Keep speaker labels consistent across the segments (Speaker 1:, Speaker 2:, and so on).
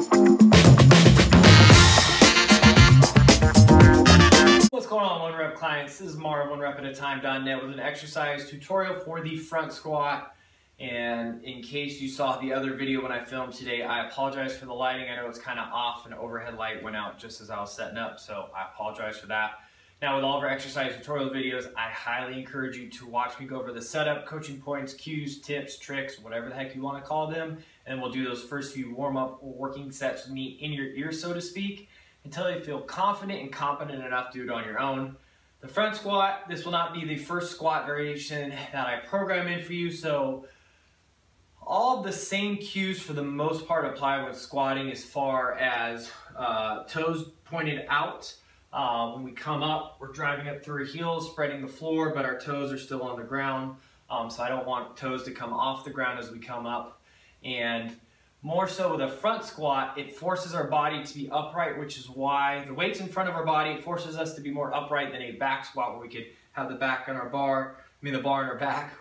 Speaker 1: What's going on, One Rep clients? This is Marv, OneRepAtATime.net with an exercise tutorial for the front squat. And in case you saw the other video when I filmed today, I apologize for the lighting. I know it's kind of off, and overhead light went out just as I was setting up, so I apologize for that. Now, with all of our exercise tutorial videos, I highly encourage you to watch me go over the setup, coaching points, cues, tips, tricks, whatever the heck you want to call them, and we'll do those first few warm-up or working sets with me in your ear, so to speak, until you feel confident and competent enough to do it on your own. The front squat, this will not be the first squat variation that I program in for you, so all of the same cues for the most part apply when squatting, as far as toes pointed out. When we come up, we're driving up through our heels, spreading the floor, but our toes are still on the ground. So I don't want toes to come off the ground as we come up. And more so with a front squat, it forces our body to be upright, which is why the weight's in front of our body. It forces us to be more upright than a back squat, where we could have the back on our bar, the bar on our back,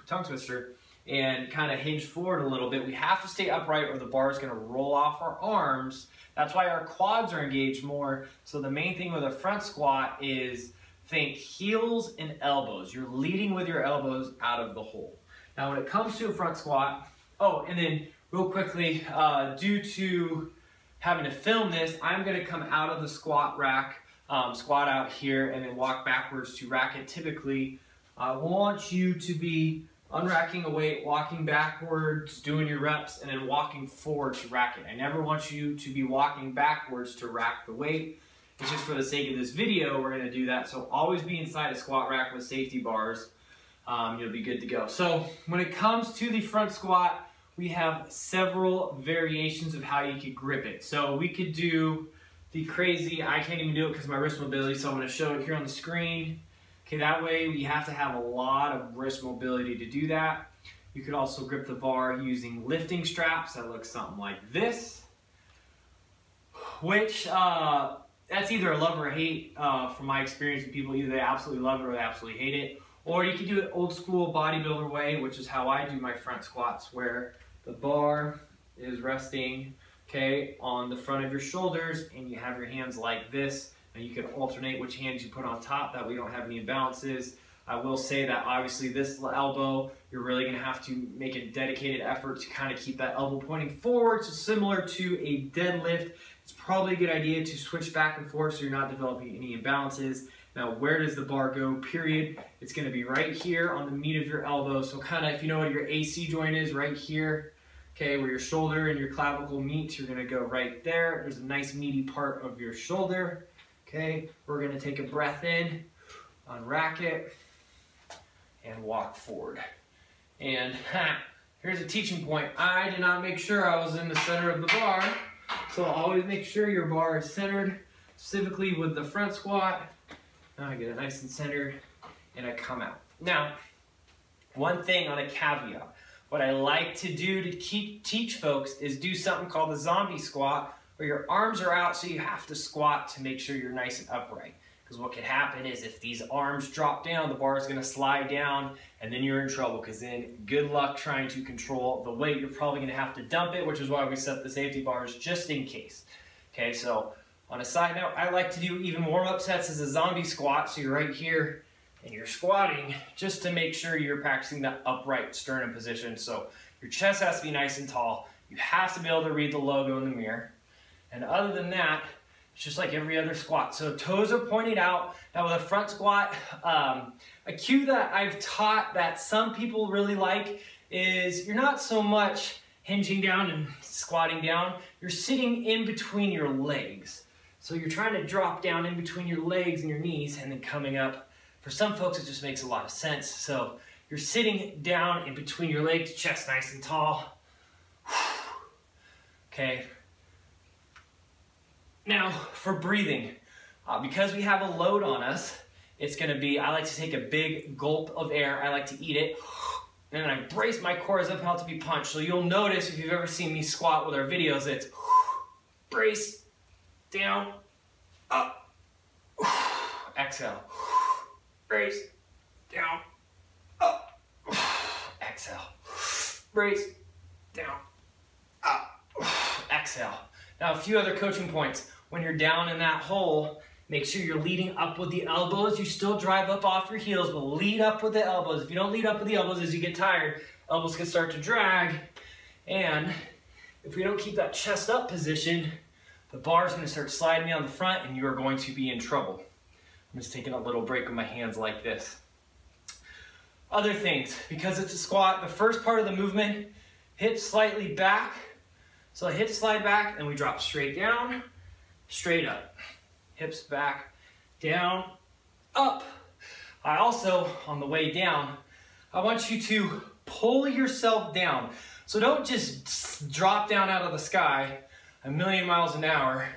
Speaker 1: tongue twister, and kind of hinge forward a little bit. We have to stay upright or the bar is going to roll off our arms. That's why our quads are engaged more. So the main thing with a front squat is think heels and elbows. You're leading with your elbows out of the hole. Now when it comes to a front squat, oh, and then real quickly, due to having to film this, I'm going to come out of the squat rack, squat out here, and then walk backwards to rack it. Typically, I want you to be unracking a weight, walking backwards, doing your reps, and then walking forward to rack it. I never want you to be walking backwards to rack the weight. It's just for the sake of this video, we're going to do that. So always be inside a squat rack with safety bars. You'll be good to go. So when it comes to the front squat, we have several variations of how you could grip it. So we could do the crazy, I can't even do it because of my wrist mobility, so I'm going to show it here on the screen. Okay, that way we have to have a lot of wrist mobility to do that. You could also grip the bar using lifting straps that look something like this, which that's either a love or a hate from my experience with people. Either they absolutely love it or they absolutely hate it. Or you can do it old school bodybuilder way, which is how I do my front squats, where the bar is resting, okay, on the front of your shoulders, and you have your hands like this. And you can alternate which hands you put on top, that we don't have any imbalances. I will say that obviously this elbow, you're really going to have to make a dedicated effort to kind of keep that elbow pointing forward. So similar to a deadlift, it's probably a good idea to switch back and forth so you're not developing any imbalances. Now, where does the bar go, period? It's going to be right here on the meat of your elbow. So kind of, if you know what your AC joint is, right here, okay, where your shoulder and your clavicle meet, you're going to go right there. There's a nice meaty part of your shoulder. Okay, we're going to take a breath in, unrack it, and walk forward. And here's a teaching point. I did not make sure I was in the center of the bar, so always make sure your bar is centered, specifically with the front squat. Now I get it nice and centered, and I come out. Now, one thing on a caveat, what I like to do to teach folks is do something called the zombie squat, where your arms are out, so you have to squat to make sure you're nice and upright. Because what could happen is if these arms drop down, the bar is going to slide down, and then you're in trouble, because then good luck trying to control the weight. You're probably going to have to dump it, which is why we set the safety bars just in case. Okay, so on a side note, I like to do even warm-up sets as a zombie squat, so you're right here and you're squatting just to make sure you're practicing that upright sternum position. So your chest has to be nice and tall. You have to be able to read the logo in the mirror. And other than that, it's just like every other squat. So toes are pointed out. Now with a front squat, a cue that I've taught that some people really like is you're not so much hinging down and squatting down. You're sitting in between your legs. So you're trying to drop down in between your legs and your knees and then coming up. For some folks, it just makes a lot of sense. So you're sitting down in between your legs, chest nice and tall. Okay. Now, for breathing, because we have a load on us, it's going to be, I like to take a big gulp of air. I like to eat it, and then I brace my core as if I'm about to be punched. So you'll notice, if you've ever seen me squat with our videos, it's brace, down, up, exhale, brace, down, up, exhale, brace, down, up, exhale. Now, a few other coaching points. When you're down in that hole, make sure you're leading up with the elbows. You still drive up off your heels, but lead up with the elbows. If you don't lead up with the elbows as you get tired, elbows can start to drag. And if we don't keep that chest up position, the bar is going to start sliding me on the front and you are going to be in trouble. I'm just taking a little break with my hands like this. Other things, because it's a squat, the first part of the movement, hips slightly back. So hips slide back and we drop straight down, straight up. Hips back, down, up. I also, on the way down, I want you to pull yourself down. So don't just drop down out of the sky a million miles an hour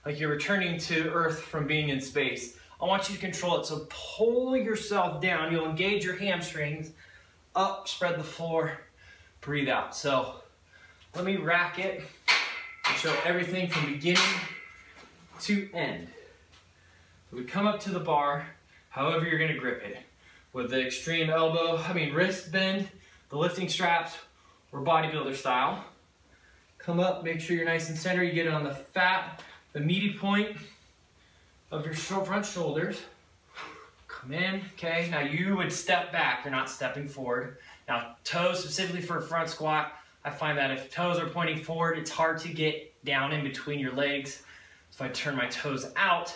Speaker 1: like you're returning to Earth from being in space. I want you to control it. So pull yourself down. You'll engage your hamstrings. Up, spread the floor, breathe out. So let me rack it and show everything from beginning to end. So we come up to the bar, however you're going to grip it. With the extreme wrist bend, the lifting straps, or bodybuilder style. Come up, make sure you're nice and center. You get it on the meaty point of your front shoulders. Come in, okay? Now you would step back, you're not stepping forward. Now toes, specifically for a front squat, I find that if toes are pointing forward, it's hard to get down in between your legs. So if I turn my toes out,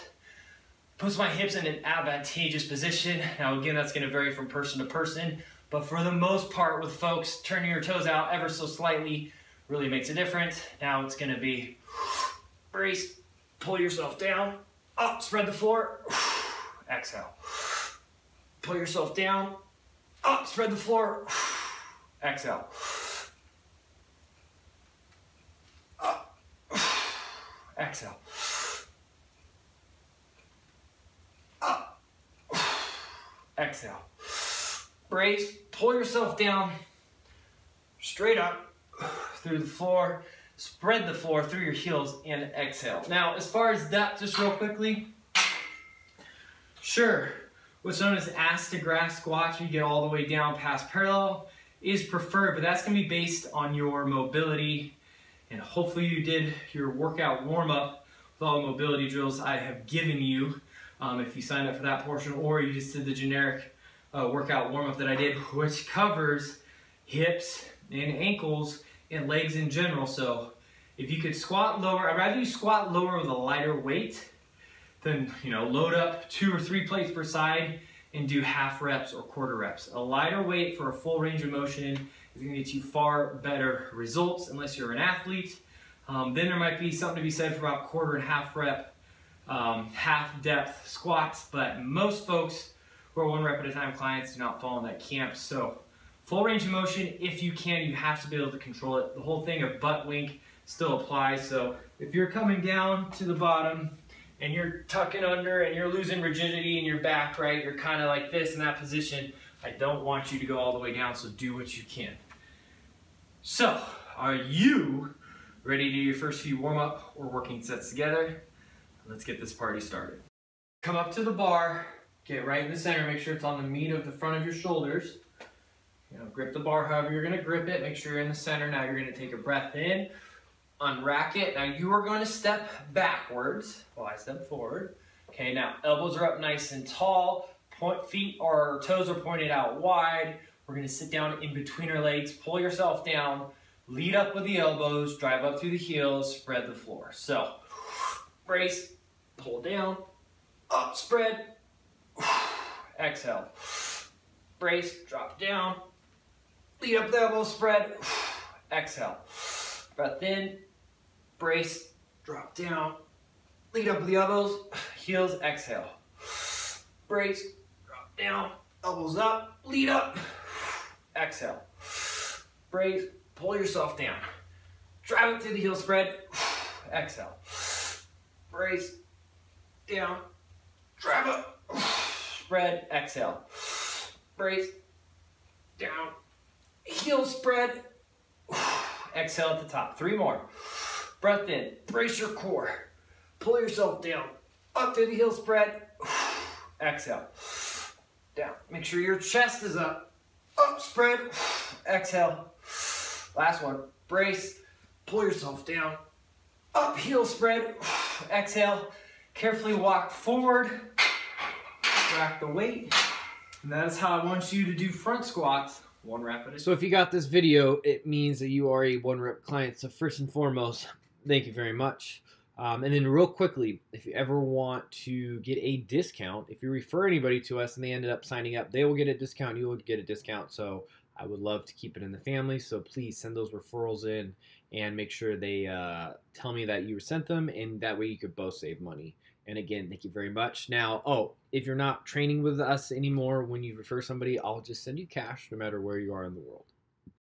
Speaker 1: puts my hips in an advantageous position. Now again, that's gonna vary from person to person, but for the most part with folks, turning your toes out ever so slightly really makes a difference. Now it's gonna be brace, pull yourself down, up, spread the floor, exhale. Pull yourself down, up, spread the floor, exhale. Up, exhale. Up, exhale. Brace, pull yourself down, straight up, through the floor, spread the floor through your heels, and exhale. Now, as far as depth, just real quickly, sure, what's known as ass to grass squats, where you get all the way down past parallel, is preferred, but that's gonna be based on your mobility, and hopefully you did your workout warm-up with all the mobility drills I have given you, if you signed up for that portion, or you just did the generic workout warm-up that I did, which covers hips and ankles and legs in general. So if you could squat lower, I'd rather you squat lower with a lighter weight than, load up 2 or 3 plates per side and do half reps or quarter reps. A lighter weight for a full range of motion is going to get you far better results unless you're an athlete. Then there might be something to be said for about quarter and half rep, half depth squats, but most folks who are 1 rep at a time clients do not fall in that camp. So full range of motion, if you can, you have to be able to control it. The whole thing of butt wink still applies. So if you're coming down to the bottom and you're tucking under and you're losing rigidity in your back, right? You're kind of like this in that position. I don't want you to go all the way down, so do what you can. So, are you ready to do your first few warm-up or working sets together? Let's get this party started. Come up to the bar, get right in the center, make sure it's on the meat of the front of your shoulders. Grip the bar however you're going to grip it. Make sure you're in the center. Now you're going to take a breath in, unrack it. Now you are going to step backwards while I step forward. Okay, now elbows are up nice and tall. Feet or toes are pointed out wide. We're going to sit down in between our legs. Pull yourself down. Lead up with the elbows. Drive up through the heels. Spread the floor. So, brace, pull down, up, spread, exhale. Brace, drop down. Lead up the elbow, spread, exhale. Breath in, brace, drop down, lead up with the elbows, heels, exhale. Brace, drop down, elbows up, lead up, exhale. Brace, pull yourself down. Drive it through the heel spread, exhale. Brace, down, drive up, spread, exhale. Brace, down, heel spread, exhale at the top. 3 more. Breath in, brace your core, pull yourself down, up through the heel spread, exhale, down. Make sure your chest is up, spread, exhale. Last one, brace, pull yourself down, Up, heel spread. Exhale. Carefully walk forward. Rack the weight. And that is how I want you to do front squats. 1 rep at a time. So if you got this video, it means that you are a 1-rep client. So first and foremost, thank you very much. And then real quickly, if you ever want to get a discount, if you refer anybody to us and they ended up signing up, they will get a discount, you will get a discount. So I would love to keep it in the family. So please send those referrals in and make sure they tell me that you sent them, and that way you could both save money. And again, thank you very much. Now, if you're not training with us anymore, when you refer somebody, I'll just send you cash no matter where you are in the world.